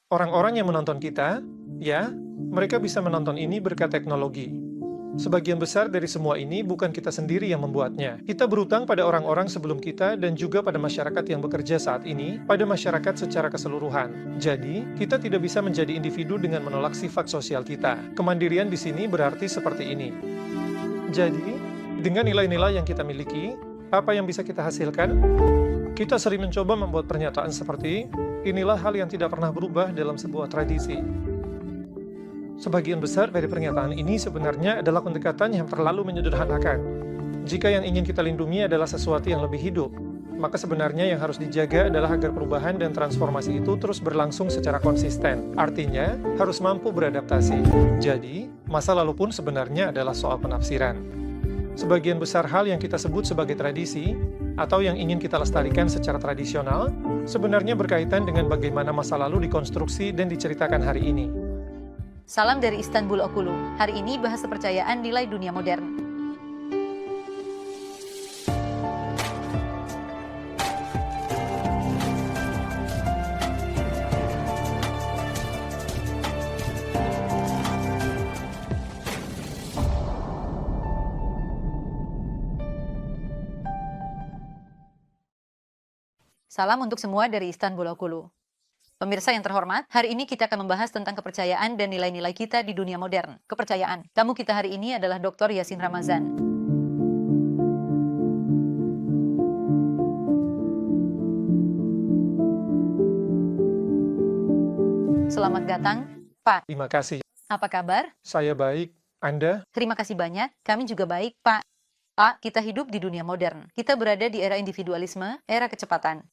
Orang-orang yang menonton kita, ya, mereka bisa menonton ini berkat teknologi. Sebagian besar dari semua ini bukan kita sendiri yang membuatnya. Kita berutang pada orang-orang sebelum kita dan juga pada masyarakat yang bekerja saat ini, pada masyarakat secara keseluruhan. Jadi, kita tidak bisa menjadi individu dengan menolak sifat sosial kita. Kemandirian di sini berarti seperti ini. Jadi, dengan nilai-nilai yang kita miliki, apa yang bisa kita hasilkan? Kita sering mencoba membuat pernyataan seperti, inilah hal yang tidak pernah berubah dalam sebuah tradisi. Sebagian besar dari pernyataan ini sebenarnya adalah pendekatan yang terlalu menyederhanakan. Jika yang ingin kita lindungi adalah sesuatu yang lebih hidup, maka sebenarnya yang harus dijaga adalah agar perubahan dan transformasi itu terus berlangsung secara konsisten. Artinya, harus mampu beradaptasi. Jadi, masa lalu pun sebenarnya adalah soal penafsiran. Sebagian besar hal yang kita sebut sebagai tradisi, atau yang ingin kita lestarikan secara tradisional, sebenarnya berkaitan dengan bagaimana masa lalu dikonstruksi dan diceritakan hari ini. Salam dari Istanbul Okulu. Hari ini bahas kepercayaan nilai dunia modern. Salam untuk semua dari Istanbul Okulu. Pemirsa yang terhormat, hari ini kita akan membahas tentang kepercayaan dan nilai-nilai kita di dunia modern. Kepercayaan. Tamu kita hari ini adalah Dr. Yasin Ramazan. Selamat datang, Pak. Terima kasih. Apa kabar? Saya baik. Anda? Terima kasih banyak. Kami juga baik, Pak. Pak, kita hidup di dunia modern. Kita berada di era individualisme, era kecepatan.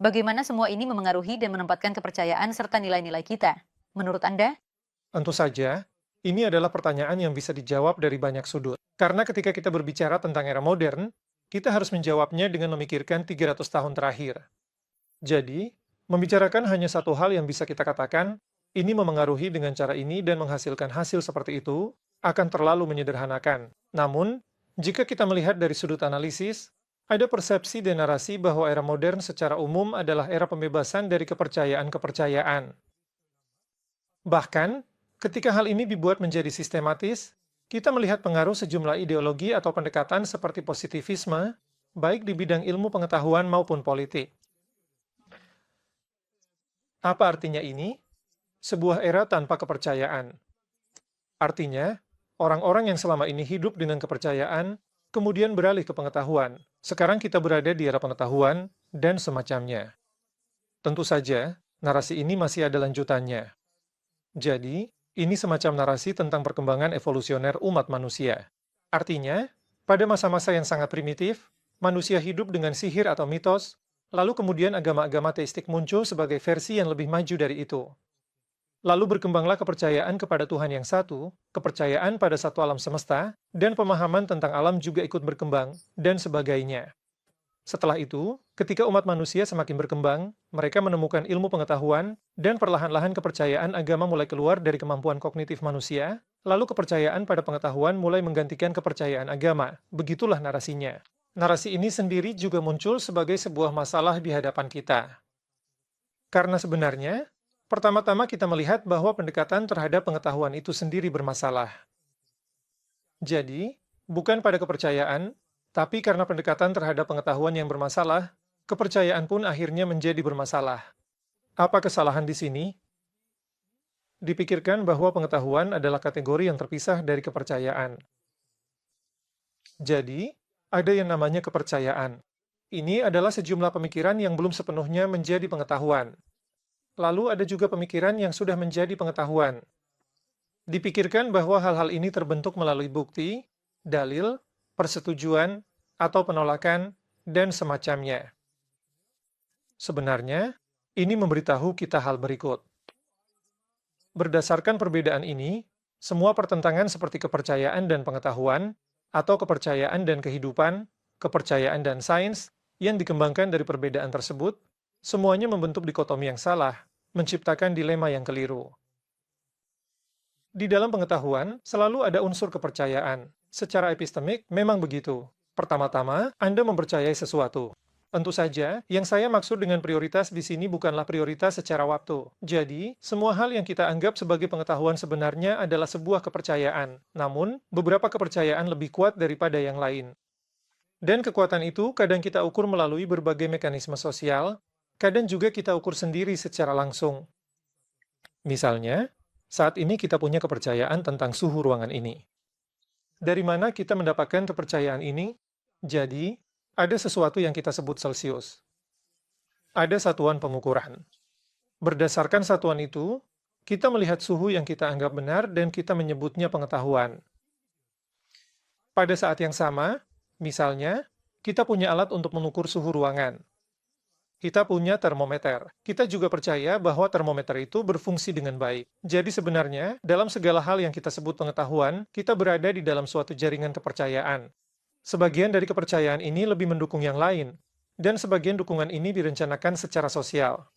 Bagaimana semua ini memengaruhi dan menempatkan kepercayaan serta nilai-nilai kita? Menurut Anda? Tentu saja, ini adalah pertanyaan yang bisa dijawab dari banyak sudut. Karena ketika kita berbicara tentang era modern, kita harus menjawabnya dengan memikirkan 300 tahun terakhir. Jadi, membicarakan hanya satu hal yang bisa kita katakan, ini memengaruhi dengan cara ini dan menghasilkan hasil seperti itu, akan terlalu menyederhanakan. Namun, jika kita melihat dari sudut analisis, ada persepsi dan narasi bahwa era modern secara umum adalah era pembebasan dari kepercayaan-kepercayaan. Bahkan, ketika hal ini dibuat menjadi sistematis, kita melihat pengaruh sejumlah ideologi atau pendekatan seperti positivisme, baik di bidang ilmu pengetahuan maupun politik. Apa artinya ini? Sebuah era tanpa kepercayaan. Artinya, orang-orang yang selama ini hidup dengan kepercayaan, kemudian beralih ke pengetahuan. Sekarang kita berada di era pengetahuan dan semacamnya. Tentu saja, narasi ini masih ada lanjutannya. Jadi, ini semacam narasi tentang perkembangan evolusioner umat manusia. Artinya, pada masa-masa yang sangat primitif, manusia hidup dengan sihir atau mitos, lalu kemudian agama-agama teistik muncul sebagai versi yang lebih maju dari itu. Lalu berkembanglah kepercayaan kepada Tuhan yang satu, kepercayaan pada satu alam semesta, dan pemahaman tentang alam juga ikut berkembang, dan sebagainya. Setelah itu, ketika umat manusia semakin berkembang, mereka menemukan ilmu pengetahuan, dan perlahan-lahan kepercayaan agama mulai keluar dari kemampuan kognitif manusia, lalu kepercayaan pada pengetahuan mulai menggantikan kepercayaan agama. Begitulah narasinya. Narasi ini sendiri juga muncul sebagai sebuah masalah di hadapan kita. Karena sebenarnya, pertama-tama kita melihat bahwa pendekatan terhadap pengetahuan itu sendiri bermasalah. Jadi, bukan pada kepercayaan, tapi karena pendekatan terhadap pengetahuan yang bermasalah, kepercayaan pun akhirnya menjadi bermasalah. Apa kesalahan di sini? Dipikirkan bahwa pengetahuan adalah kategori yang terpisah dari kepercayaan. Jadi, ada yang namanya kepercayaan. Ini adalah sejumlah pemikiran yang belum sepenuhnya menjadi pengetahuan. Lalu ada juga pemikiran yang sudah menjadi pengetahuan. Dipikirkan bahwa hal-hal ini terbentuk melalui bukti, dalil, persetujuan, atau penolakan, dan semacamnya. Sebenarnya, ini memberitahu kita hal berikut. Berdasarkan perbedaan ini, semua pertentangan seperti kepercayaan dan pengetahuan, atau kepercayaan dan kehidupan, kepercayaan dan sains, yang dikembangkan dari perbedaan tersebut, semuanya membentuk dikotomi yang salah, menciptakan dilema yang keliru. Di dalam pengetahuan, selalu ada unsur kepercayaan. Secara epistemik, memang begitu. Pertama-tama, Anda mempercayai sesuatu. Tentu saja, yang saya maksud dengan prioritas di sini bukanlah prioritas secara waktu. Jadi, semua hal yang kita anggap sebagai pengetahuan sebenarnya adalah sebuah kepercayaan. Namun, beberapa kepercayaan lebih kuat daripada yang lain. Dan kekuatan itu kadang kita ukur melalui berbagai mekanisme sosial, kadang juga kita ukur sendiri secara langsung. Misalnya, saat ini kita punya kepercayaan tentang suhu ruangan ini. Dari mana kita mendapatkan kepercayaan ini? Jadi, ada sesuatu yang kita sebut Celsius. Ada satuan pengukuran. Berdasarkan satuan itu, kita melihat suhu yang kita anggap benar dan kita menyebutnya pengetahuan. Pada saat yang sama, misalnya, kita punya alat untuk mengukur suhu ruangan. Kita punya termometer. Kita juga percaya bahwa termometer itu berfungsi dengan baik. Jadi sebenarnya, dalam segala hal yang kita sebut pengetahuan, kita berada di dalam suatu jaringan kepercayaan. Sebagian dari kepercayaan ini lebih mendukung yang lain, dan sebagian dukungan ini direncanakan secara sosial.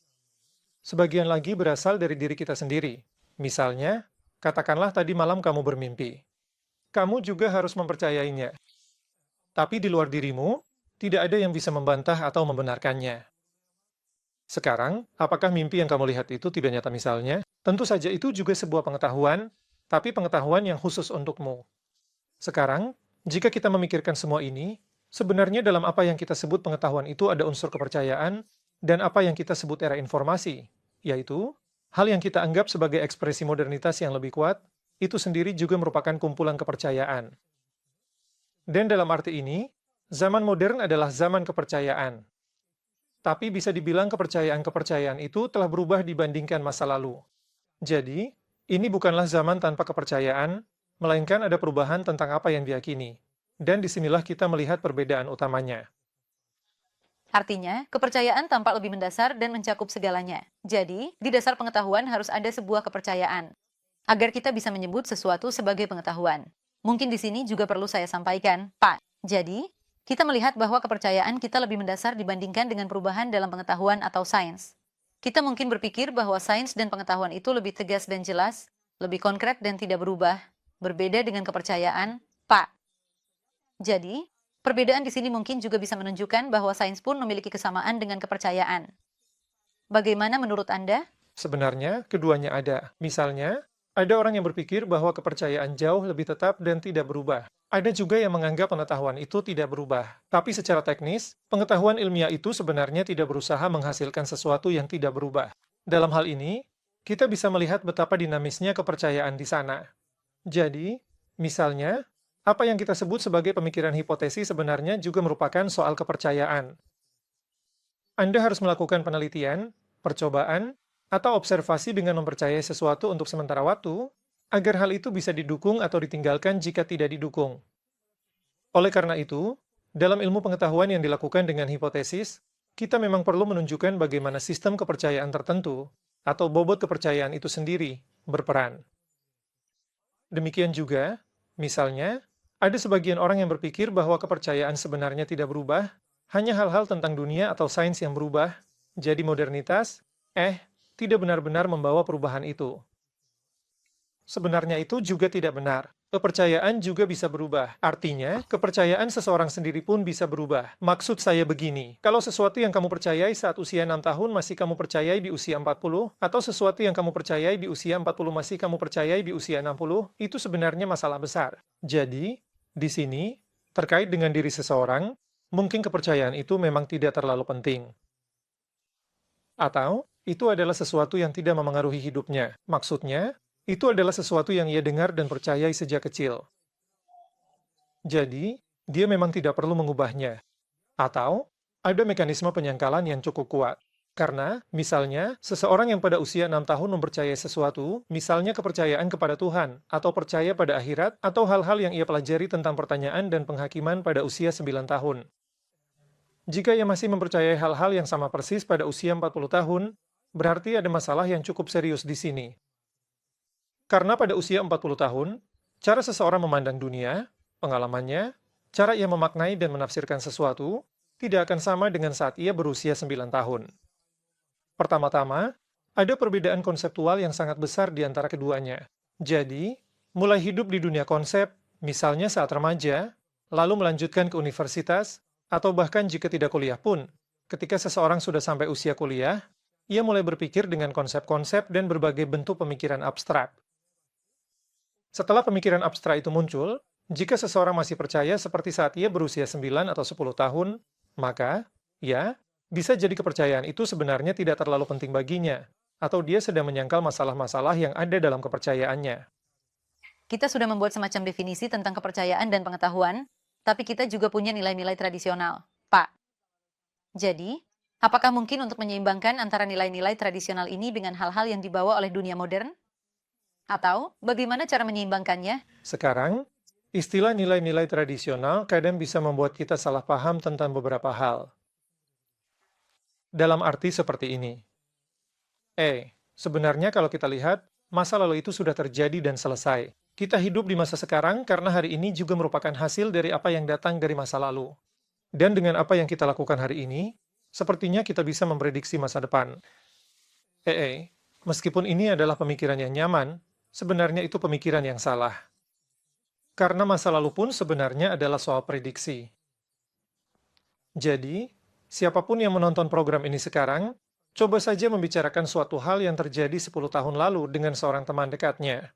Sebagian lagi berasal dari diri kita sendiri. Misalnya, katakanlah tadi malam kamu bermimpi. Kamu juga harus mempercayainya. Tapi di luar dirimu, tidak ada yang bisa membantah atau membenarkannya. Sekarang, apakah mimpi yang kamu lihat itu tidak nyata misalnya? Tentu saja itu juga sebuah pengetahuan, tapi pengetahuan yang khusus untukmu. Sekarang, jika kita memikirkan semua ini, sebenarnya dalam apa yang kita sebut pengetahuan itu ada unsur kepercayaan dan apa yang kita sebut era informasi, yaitu hal yang kita anggap sebagai ekspresi modernitas yang lebih kuat, itu sendiri juga merupakan kumpulan kepercayaan. Dan dalam arti ini, zaman modern adalah zaman kepercayaan. Tapi bisa dibilang kepercayaan-kepercayaan itu telah berubah dibandingkan masa lalu. Jadi, ini bukanlah zaman tanpa kepercayaan, melainkan ada perubahan tentang apa yang diyakini. Dan disinilah kita melihat perbedaan utamanya. Artinya, kepercayaan tampak lebih mendasar dan mencakup segalanya. Jadi, di dasar pengetahuan harus ada sebuah kepercayaan, agar kita bisa menyebut sesuatu sebagai pengetahuan. Mungkin di sini juga perlu saya sampaikan, Pak. Jadi, kita melihat bahwa kepercayaan kita lebih mendasar dibandingkan dengan perubahan dalam pengetahuan atau sains. Kita mungkin berpikir bahwa sains dan pengetahuan itu lebih tegas dan jelas, lebih konkret dan tidak berubah, berbeda dengan kepercayaan, Pak. Jadi, perbedaan di sini mungkin juga bisa menunjukkan bahwa sains pun memiliki kesamaan dengan kepercayaan. Bagaimana menurut Anda? Sebenarnya, keduanya ada. Misalnya, ada orang yang berpikir bahwa kepercayaan jauh lebih tetap dan tidak berubah. Ada juga yang menganggap pengetahuan itu tidak berubah. Tapi secara teknis, pengetahuan ilmiah itu sebenarnya tidak berusaha menghasilkan sesuatu yang tidak berubah. Dalam hal ini, kita bisa melihat betapa dinamisnya kepercayaan di sana. Jadi, misalnya, apa yang kita sebut sebagai pemikiran hipotesis sebenarnya juga merupakan soal kepercayaan. Anda harus melakukan penelitian, percobaan, atau observasi dengan mempercayai sesuatu untuk sementara waktu, agar hal itu bisa didukung atau ditinggalkan jika tidak didukung. Oleh karena itu, dalam ilmu pengetahuan yang dilakukan dengan hipotesis, kita memang perlu menunjukkan bagaimana sistem kepercayaan tertentu, atau bobot kepercayaan itu sendiri, berperan. Demikian juga, misalnya, ada sebagian orang yang berpikir bahwa kepercayaan sebenarnya tidak berubah, hanya hal-hal tentang dunia atau sains yang berubah, jadi modernitas, tidak benar-benar membawa perubahan itu. Sebenarnya itu juga tidak benar. Kepercayaan juga bisa berubah. Artinya, kepercayaan seseorang sendiri pun bisa berubah. Maksud saya begini, kalau sesuatu yang kamu percayai saat usia 6 tahun masih kamu percayai di usia 40, atau sesuatu yang kamu percayai di usia 40 masih kamu percayai di usia 60, itu sebenarnya masalah besar. Jadi, di sini, terkait dengan diri seseorang, mungkin kepercayaan itu memang tidak terlalu penting. Atau, itu adalah sesuatu yang tidak memengaruhi hidupnya. Maksudnya, itu adalah sesuatu yang ia dengar dan percayai sejak kecil. Jadi, dia memang tidak perlu mengubahnya. Atau, ada mekanisme penyangkalan yang cukup kuat. Karena, misalnya, seseorang yang pada usia 6 tahun mempercayai sesuatu, misalnya kepercayaan kepada Tuhan, atau percaya pada akhirat, atau hal-hal yang ia pelajari tentang pertanyaan dan penghakiman pada usia 9 tahun. Jika ia masih mempercayai hal-hal yang sama persis pada usia 40 tahun, berarti ada masalah yang cukup serius di sini. Karena pada usia 40 tahun, cara seseorang memandang dunia, pengalamannya, cara ia memaknai dan menafsirkan sesuatu, tidak akan sama dengan saat ia berusia 9 tahun. Pertama-tama, ada perbedaan konseptual yang sangat besar di antara keduanya. Jadi, mulai hidup di dunia konsep, misalnya saat remaja, lalu melanjutkan ke universitas, atau bahkan jika tidak kuliah pun, Ketika seseorang sudah sampai usia kuliah, ia mulai berpikir dengan konsep-konsep dan berbagai bentuk pemikiran abstrak. Setelah pemikiran abstrak itu muncul, jika seseorang masih percaya seperti saat ia berusia 9 atau 10 tahun, maka, ya, bisa jadi kepercayaan itu sebenarnya tidak terlalu penting baginya, atau dia sedang menyangkal masalah-masalah yang ada dalam kepercayaannya. Kita sudah membuat semacam definisi tentang kepercayaan dan pengetahuan, tapi kita juga punya nilai-nilai tradisional, Pak. Jadi, apakah mungkin untuk menyeimbangkan antara nilai-nilai tradisional ini dengan hal-hal yang dibawa oleh dunia modern? Atau, bagaimana cara menyeimbangkannya? Sekarang, istilah nilai-nilai tradisional kadang bisa membuat kita salah paham tentang beberapa hal. Dalam arti seperti ini. Sebenarnya kalau kita lihat, masa lalu itu sudah terjadi dan selesai. Kita hidup di masa sekarang karena hari ini juga merupakan hasil dari apa yang datang dari masa lalu. Dan dengan apa yang kita lakukan hari ini, sepertinya kita bisa memprediksi masa depan. Meskipun ini adalah pemikiran yang nyaman, sebenarnya itu pemikiran yang salah. Karena masa lalu pun sebenarnya adalah soal prediksi. Jadi, siapapun yang menonton program ini sekarang, coba saja membicarakan suatu hal yang terjadi 10 tahun lalu dengan seorang teman dekatnya.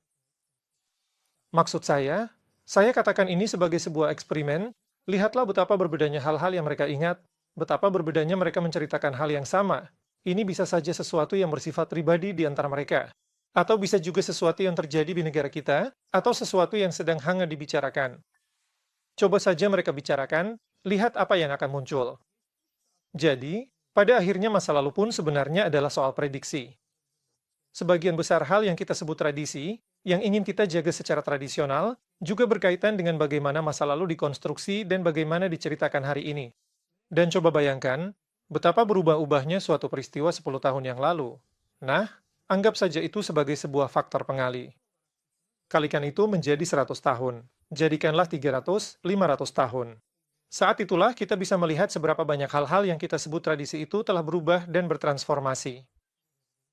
Maksud saya katakan ini sebagai sebuah eksperimen. Lihatlah betapa berbedanya hal-hal yang mereka ingat, betapa berbedanya mereka menceritakan hal yang sama. Ini bisa saja sesuatu yang bersifat pribadi di antara mereka. Atau bisa juga sesuatu yang terjadi di negara kita, atau sesuatu yang sedang hangat dibicarakan. Coba saja mereka bicarakan, lihat apa yang akan muncul. Jadi, pada akhirnya masa lalu pun sebenarnya adalah soal prediksi. Sebagian besar hal yang kita sebut tradisi, yang ingin kita jaga secara tradisional, juga berkaitan dengan bagaimana masa lalu dikonstruksi dan bagaimana diceritakan hari ini. Dan coba bayangkan, betapa berubah-ubahnya suatu peristiwa 10 tahun yang lalu. Nah, anggap saja itu sebagai sebuah faktor pengali. Kalikan itu menjadi 100 tahun. Jadikanlah 300, 500 tahun. Saat itulah kita bisa melihat seberapa banyak hal-hal yang kita sebut tradisi itu telah berubah dan bertransformasi.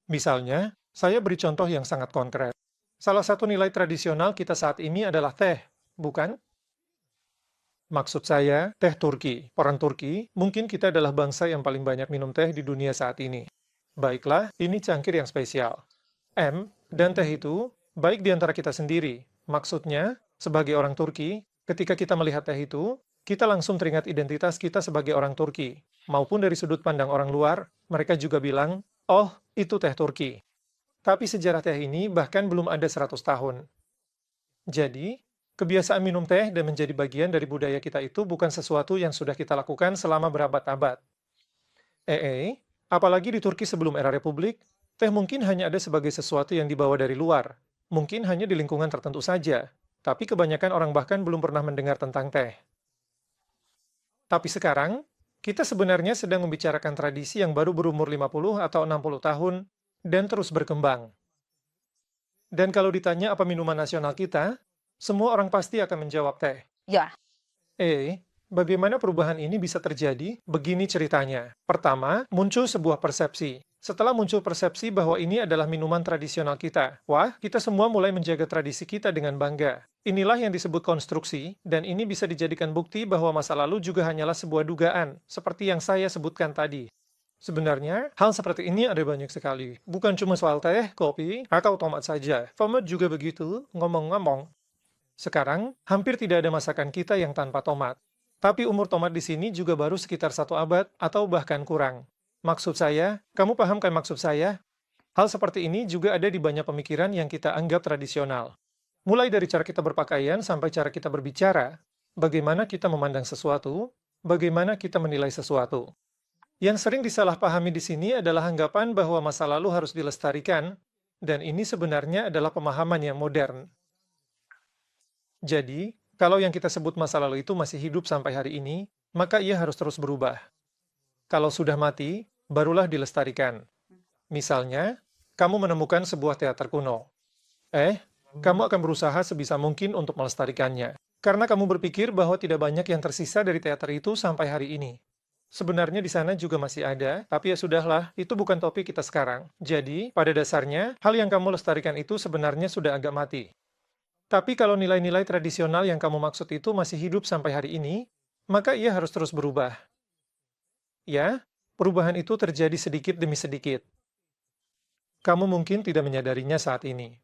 Misalnya, saya beri contoh yang sangat konkret. Salah satu nilai tradisional kita saat ini adalah teh, bukan? Maksud saya, teh Turki. Orang Turki, mungkin kita adalah bangsa yang paling banyak minum teh di dunia saat ini. Baiklah, ini cangkir yang spesial. Dan teh itu, baik di antara kita sendiri. Maksudnya, sebagai orang Turki, ketika kita melihat teh itu, kita langsung teringat identitas kita sebagai orang Turki. Maupun dari sudut pandang orang luar, mereka juga bilang, oh, itu teh Turki. Tapi sejarah teh ini bahkan belum ada 100 tahun. Jadi, kebiasaan minum teh dan menjadi bagian dari budaya kita itu bukan sesuatu yang sudah kita lakukan selama berabad-abad. Apalagi di Turki sebelum era Republik, teh mungkin hanya ada sebagai sesuatu yang dibawa dari luar. Mungkin hanya di lingkungan tertentu saja. Tapi kebanyakan orang bahkan belum pernah mendengar tentang teh. Tapi sekarang, kita sebenarnya sedang membicarakan tradisi yang baru berumur 50 atau 60 tahun, dan terus berkembang. Dan kalau ditanya apa minuman nasional kita, semua orang pasti akan menjawab teh. Ya, Bagaimana perubahan ini bisa terjadi? Begini ceritanya. Pertama, muncul sebuah persepsi. Setelah muncul persepsi bahwa ini adalah minuman tradisional kita, wah, kita semua mulai menjaga tradisi kita dengan bangga. Inilah yang disebut konstruksi, dan ini bisa dijadikan bukti bahwa masa lalu juga hanyalah sebuah dugaan, seperti yang saya sebutkan tadi. Sebenarnya, hal seperti ini ada banyak sekali. Bukan cuma soal teh, kopi, atau tomat saja. Tomat juga begitu, ngomong-ngomong. Sekarang, hampir tidak ada masakan kita yang tanpa tomat. Tapi umur tomat di sini juga baru sekitar 1 abad atau bahkan kurang. Maksud saya, kamu paham kan maksud saya? Hal seperti ini juga ada di banyak pemikiran yang kita anggap tradisional. Mulai dari cara kita berpakaian sampai cara kita berbicara, bagaimana kita memandang sesuatu, bagaimana kita menilai sesuatu. Yang sering disalahpahami di sini adalah anggapan bahwa masa lalu harus dilestarikan, dan ini sebenarnya adalah pemahaman yang modern. Jadi, kalau yang kita sebut masa lalu itu masih hidup sampai hari ini, maka ia harus terus berubah. Kalau sudah mati, barulah dilestarikan. Misalnya, kamu menemukan sebuah teater kuno. Kamu akan berusaha sebisa mungkin untuk melestarikannya. Karena kamu berpikir bahwa tidak banyak yang tersisa dari teater itu sampai hari ini. Sebenarnya di sana juga masih ada, tapi ya sudahlah, itu bukan topik kita sekarang. Jadi, pada dasarnya, hal yang kamu lestarikan itu sebenarnya sudah agak mati. Tapi kalau nilai-nilai tradisional yang kamu maksud itu masih hidup sampai hari ini, maka ia harus terus berubah. Ya, Perubahan itu terjadi sedikit demi sedikit. Kamu mungkin tidak menyadarinya saat ini.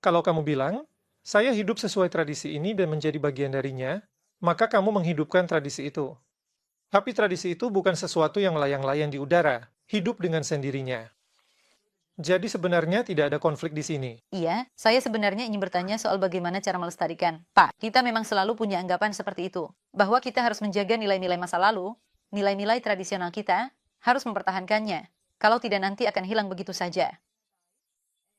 Kalau kamu bilang, saya hidup sesuai tradisi ini dan menjadi bagian darinya, maka kamu menghidupkan tradisi itu. Tapi tradisi itu bukan sesuatu yang melayang-layang di udara, hidup dengan sendirinya. Jadi sebenarnya tidak ada konflik di sini. Iya, saya sebenarnya ingin bertanya soal bagaimana cara melestarikan. Pak, kita memang selalu punya anggapan seperti itu, bahwa kita harus menjaga nilai-nilai masa lalu, nilai-nilai tradisional kita, harus mempertahankannya. Kalau tidak nanti akan hilang begitu saja.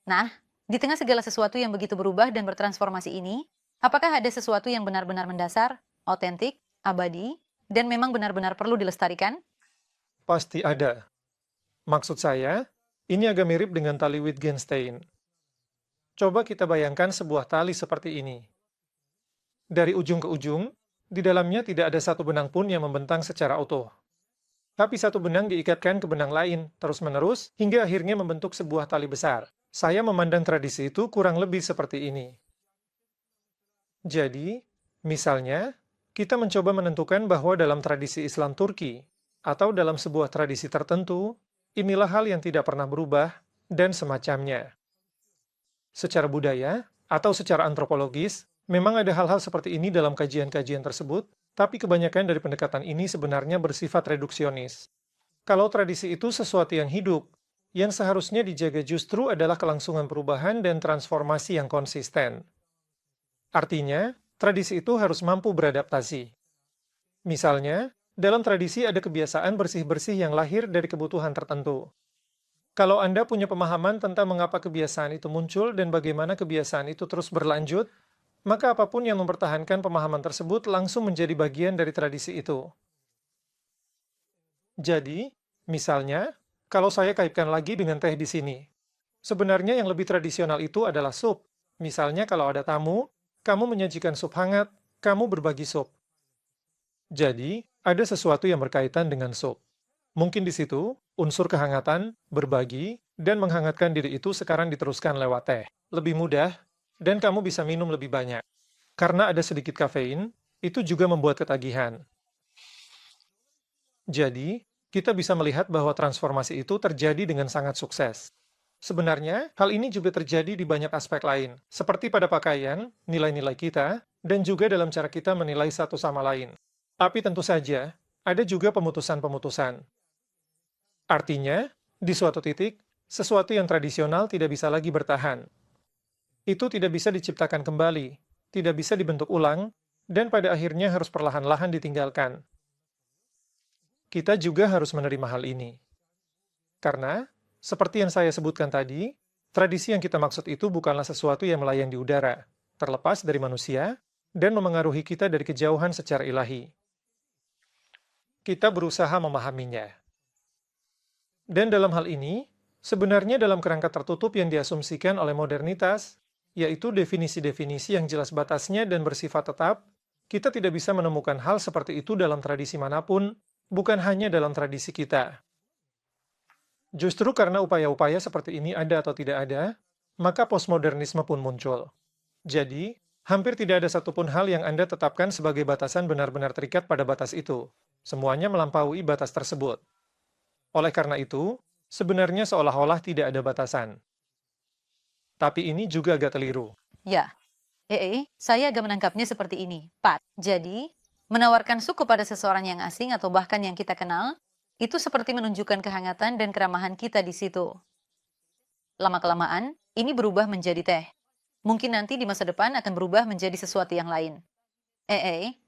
Nah, di tengah segala sesuatu yang begitu berubah dan bertransformasi ini, apakah ada sesuatu yang benar-benar mendasar, otentik, abadi, dan memang benar-benar perlu dilestarikan? Pasti ada. Maksud saya, ini agak mirip dengan tali Wittgenstein. Coba kita bayangkan sebuah tali seperti ini. Dari ujung ke ujung, di dalamnya tidak ada satu benang pun yang membentang secara utuh. Tapi satu benang diikatkan ke benang lain, terus-menerus, hingga akhirnya membentuk sebuah tali besar. Saya memandang tradisi itu kurang lebih seperti ini. Jadi, misalnya, kita mencoba menentukan bahwa dalam tradisi Islam Turki, atau dalam sebuah tradisi tertentu, inilah hal yang tidak pernah berubah, dan semacamnya. Secara budaya, atau secara antropologis, memang ada hal-hal seperti ini dalam kajian-kajian tersebut, tapi kebanyakan dari pendekatan ini sebenarnya bersifat reduksionis. Kalau tradisi itu sesuatu yang hidup, yang seharusnya dijaga justru adalah kelangsungan perubahan dan transformasi yang konsisten. Artinya, tradisi itu harus mampu beradaptasi. Misalnya, dalam tradisi ada kebiasaan bersih-bersih yang lahir dari kebutuhan tertentu. Kalau Anda punya pemahaman tentang mengapa kebiasaan itu muncul dan bagaimana kebiasaan itu terus berlanjut, maka apapun yang mempertahankan pemahaman tersebut langsung menjadi bagian dari tradisi itu. Jadi, misalnya, kalau saya kaitkan lagi dengan teh di sini, sebenarnya yang lebih tradisional itu adalah sup. Misalnya kalau ada tamu, kamu menyajikan sup hangat, kamu berbagi sup. Jadi, ada sesuatu yang berkaitan dengan sup. Mungkin di situ, unsur kehangatan, berbagi, dan menghangatkan diri itu sekarang diteruskan lewat teh. Lebih mudah, dan kamu bisa minum lebih banyak. Karena ada sedikit kafein, itu juga membuat ketagihan. Jadi, kita bisa melihat bahwa transformasi itu terjadi dengan sangat sukses. Sebenarnya, hal ini juga terjadi di banyak aspek lain, seperti pada pakaian, nilai-nilai kita, dan juga dalam cara kita menilai satu sama lain. Tapi tentu saja, ada juga pemutusan-pemutusan. Artinya, di suatu titik, sesuatu yang tradisional tidak bisa lagi bertahan. Itu tidak bisa diciptakan kembali, tidak bisa dibentuk ulang, dan pada akhirnya harus perlahan-lahan ditinggalkan. Kita juga harus menerima hal ini. Karena, seperti yang saya sebutkan tadi, tradisi yang kita maksud itu bukanlah sesuatu yang melayang di udara, terlepas dari manusia, dan memengaruhi kita dari kejauhan secara ilahi. Kita berusaha memahaminya. Dan dalam hal ini, sebenarnya dalam kerangka tertutup yang diasumsikan oleh modernitas, yaitu definisi-definisi yang jelas batasnya dan bersifat tetap, kita tidak bisa menemukan hal seperti itu dalam tradisi manapun, bukan hanya dalam tradisi kita. Justru karena upaya-upaya seperti ini ada atau tidak ada, maka postmodernisme pun muncul. Jadi, hampir tidak ada satupun hal yang Anda tetapkan sebagai batasan benar-benar terikat pada batas itu. Semuanya melampaui batas tersebut. Oleh karena itu, sebenarnya seolah-olah tidak ada batasan. Tapi ini juga agak keliru. Ya, saya agak menangkapnya seperti ini. Pak, jadi, menawarkan suku pada seseorang yang asing atau bahkan yang kita kenal, itu seperti menunjukkan kehangatan dan keramahan kita di situ. Lama-kelamaan, ini berubah menjadi teh. Mungkin nanti di masa depan akan berubah menjadi sesuatu yang lain.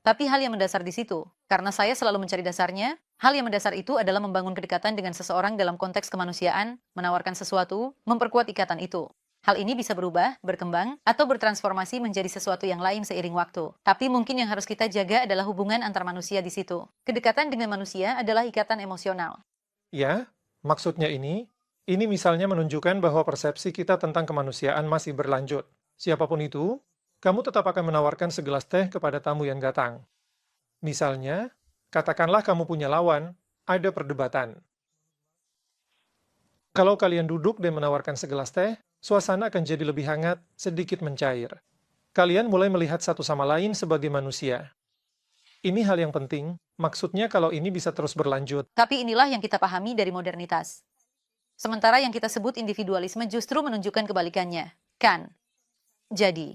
Tapi hal yang mendasar di situ, karena saya selalu mencari dasarnya, hal yang mendasar itu adalah membangun kedekatan dengan seseorang dalam konteks kemanusiaan, menawarkan sesuatu, memperkuat ikatan itu. Hal ini bisa berubah, berkembang, atau bertransformasi menjadi sesuatu yang lain seiring waktu. Tapi mungkin yang harus kita jaga adalah hubungan antar manusia di situ. Kedekatan dengan manusia adalah ikatan emosional. Ya, maksudnya ini misalnya menunjukkan bahwa persepsi kita tentang kemanusiaan masih berlanjut. Siapapun itu, kamu tetap akan menawarkan segelas teh kepada tamu yang datang. Misalnya, katakanlah kamu punya lawan, ada perdebatan. Kalau kalian duduk dan menawarkan segelas teh, suasana akan jadi lebih hangat, sedikit mencair. Kalian mulai melihat satu sama lain sebagai manusia. Ini hal yang penting, maksudnya kalau ini bisa terus berlanjut. Tapi inilah yang kita pahami dari modernitas. Sementara yang kita sebut individualisme justru menunjukkan kebalikannya. Kan? Jadi,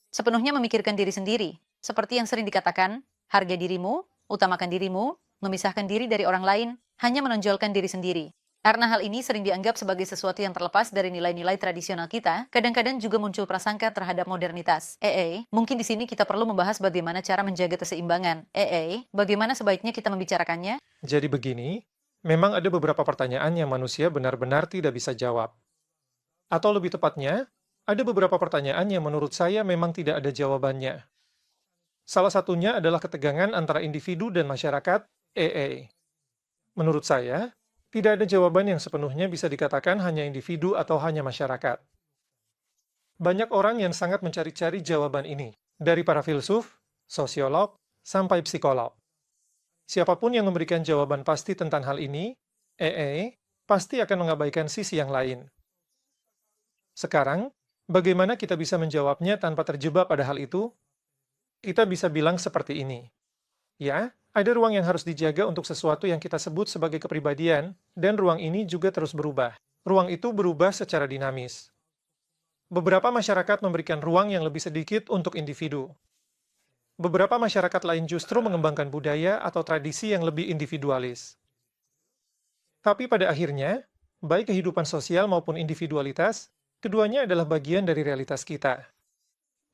sepenuhnya memikirkan diri sendiri. Seperti yang sering dikatakan, harga dirimu, utamakan dirimu, memisahkan diri dari orang lain, hanya menonjolkan diri sendiri. Karena hal ini sering dianggap sebagai sesuatu yang terlepas dari nilai-nilai tradisional kita, kadang-kadang juga muncul prasangka terhadap modernitas. Mungkin di sini kita perlu membahas bagaimana cara menjaga keseimbangan. Bagaimana sebaiknya kita membicarakannya? Jadi begini, memang ada beberapa pertanyaan yang manusia benar-benar tidak bisa jawab. Atau lebih tepatnya, ada beberapa pertanyaan yang menurut saya memang tidak ada jawabannya. Salah satunya adalah ketegangan antara individu dan masyarakat, Menurut saya, tidak ada jawaban yang sepenuhnya bisa dikatakan hanya individu atau hanya masyarakat. Banyak orang yang sangat mencari-cari jawaban ini, dari para filsuf, sosiolog, sampai psikolog. Siapapun yang memberikan jawaban pasti tentang hal ini, pasti akan mengabaikan sisi yang lain. Sekarang, bagaimana kita bisa menjawabnya tanpa terjebak pada hal itu? Kita bisa bilang seperti ini. Ya, ada ruang yang harus dijaga untuk sesuatu yang kita sebut sebagai kepribadian, dan ruang ini juga terus berubah. Ruang itu berubah secara dinamis. Beberapa masyarakat memberikan ruang yang lebih sedikit untuk individu. Beberapa masyarakat lain justru mengembangkan budaya atau tradisi yang lebih individualis. Tapi pada akhirnya, baik kehidupan sosial maupun individualitas, keduanya adalah bagian dari realitas kita.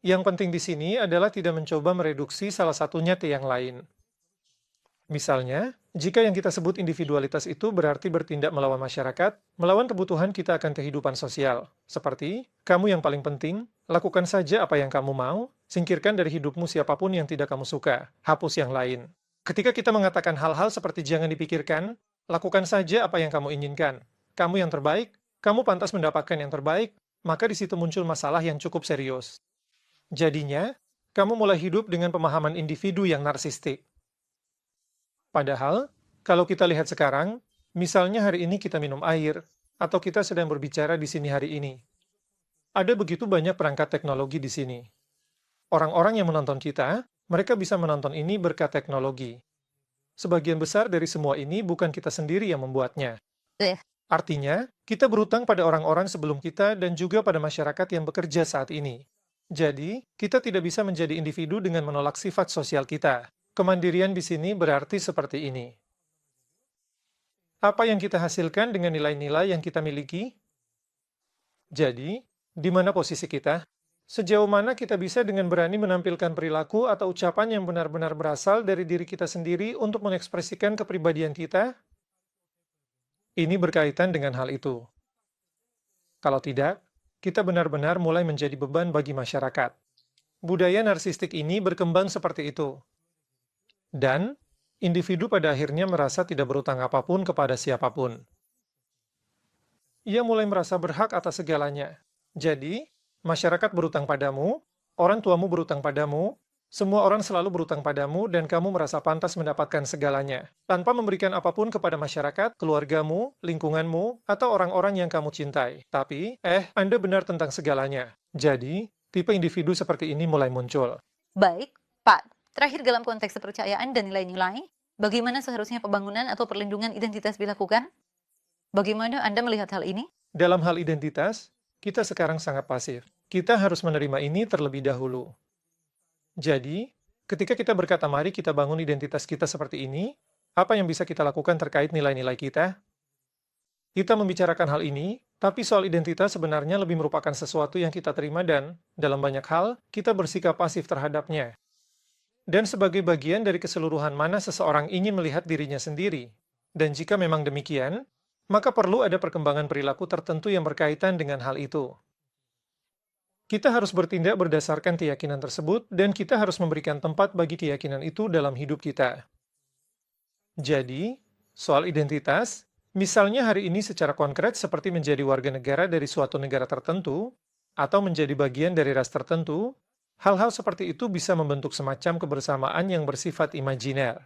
Yang penting di sini adalah tidak mencoba mereduksi salah satunya ke yang lain. Misalnya, jika yang kita sebut individualitas itu berarti bertindak melawan masyarakat, melawan kebutuhan kita akan kehidupan sosial. Seperti, kamu yang paling penting, lakukan saja apa yang kamu mau, singkirkan dari hidupmu siapapun yang tidak kamu suka, hapus yang lain. Ketika kita mengatakan hal-hal seperti jangan dipikirkan, lakukan saja apa yang kamu inginkan. Kamu yang terbaik, kamu pantas mendapatkan yang terbaik, maka di situ muncul masalah yang cukup serius. Jadinya, kamu mulai hidup dengan pemahaman individu yang narsistik. Padahal, kalau kita lihat sekarang, misalnya hari ini kita minum air, atau kita sedang berbicara di sini hari ini. Ada begitu banyak perangkat teknologi di sini. Orang-orang yang menonton kita, mereka bisa menonton ini berkat teknologi. Sebagian besar dari semua ini bukan kita sendiri yang membuatnya. Artinya, kita berutang pada orang-orang sebelum kita dan juga pada masyarakat yang bekerja saat ini. Jadi, kita tidak bisa menjadi individu dengan menolak sifat sosial kita. Kemandirian di sini berarti seperti ini. Apa yang kita hasilkan dengan nilai-nilai yang kita miliki? Jadi, di mana posisi kita? Sejauh mana kita bisa dengan berani menampilkan perilaku atau ucapan yang benar-benar berasal dari diri kita sendiri untuk mengekspresikan kepribadian kita? Ini berkaitan dengan hal itu. Kalau tidak, kita benar-benar mulai menjadi beban bagi masyarakat. Budaya narsistik ini berkembang seperti itu. Dan, individu pada akhirnya merasa tidak berutang apapun kepada siapapun. Ia mulai merasa berhak atas segalanya. Jadi, masyarakat berutang padamu, orang tuamu berutang padamu, semua orang selalu berutang padamu dan kamu merasa pantas mendapatkan segalanya, tanpa memberikan apapun kepada masyarakat, keluargamu, lingkunganmu, atau orang-orang yang kamu cintai. Tapi, Anda benar tentang segalanya. Jadi, tipe individu seperti ini mulai muncul. Baik, Pak. Terakhir dalam konteks kepercayaan dan nilai-nilai, bagaimana seharusnya pembangunan atau perlindungan identitas dilakukan? Bagaimana Anda melihat hal ini? Dalam hal identitas, kita sekarang sangat pasif. Kita harus menerima ini terlebih dahulu. Jadi, ketika kita berkata mari kita bangun identitas kita seperti ini, apa yang bisa kita lakukan terkait nilai-nilai kita? Kita membicarakan hal ini, tapi soal identitas sebenarnya lebih merupakan sesuatu yang kita terima dan, dalam banyak hal, kita bersikap pasif terhadapnya. Dan sebagai bagian dari keseluruhan mana seseorang ingin melihat dirinya sendiri. Dan jika memang demikian, maka perlu ada perkembangan perilaku tertentu yang berkaitan dengan hal itu. Kita harus bertindak berdasarkan keyakinan tersebut, dan kita harus memberikan tempat bagi keyakinan itu dalam hidup kita. Jadi, soal identitas, misalnya hari ini secara konkret seperti menjadi warga negara dari suatu negara tertentu, atau menjadi bagian dari ras tertentu, hal-hal seperti itu bisa membentuk semacam kebersamaan yang bersifat imajiner.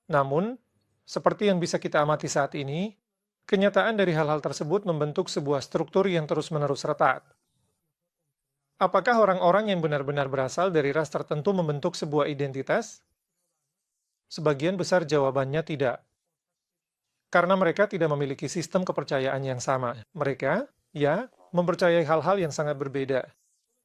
Namun, seperti yang bisa kita amati saat ini, kenyataan dari hal-hal tersebut membentuk sebuah struktur yang terus-menerus retak. Apakah orang-orang yang benar-benar berasal dari ras tertentu membentuk sebuah identitas? Sebagian besar jawabannya tidak, karena mereka tidak memiliki sistem kepercayaan yang sama. Mereka, ya, mempercayai hal-hal yang sangat berbeda.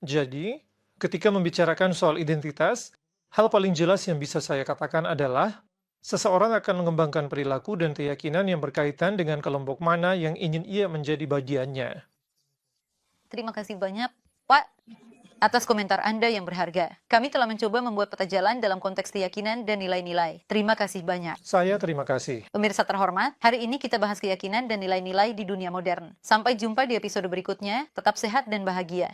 Jadi, ketika membicarakan soal identitas, hal paling jelas yang bisa saya katakan adalah seseorang akan mengembangkan perilaku dan keyakinan yang berkaitan dengan kelompok mana yang ingin ia menjadi bagiannya. Terima kasih banyak, Pak, atas komentar Anda yang berharga. Kami telah mencoba membuat peta jalan dalam konteks keyakinan dan nilai-nilai. Terima kasih banyak. Saya terima kasih. Pemirsa terhormat, hari ini kita bahas keyakinan dan nilai-nilai di dunia modern. Sampai jumpa di episode berikutnya. Tetap sehat dan bahagia.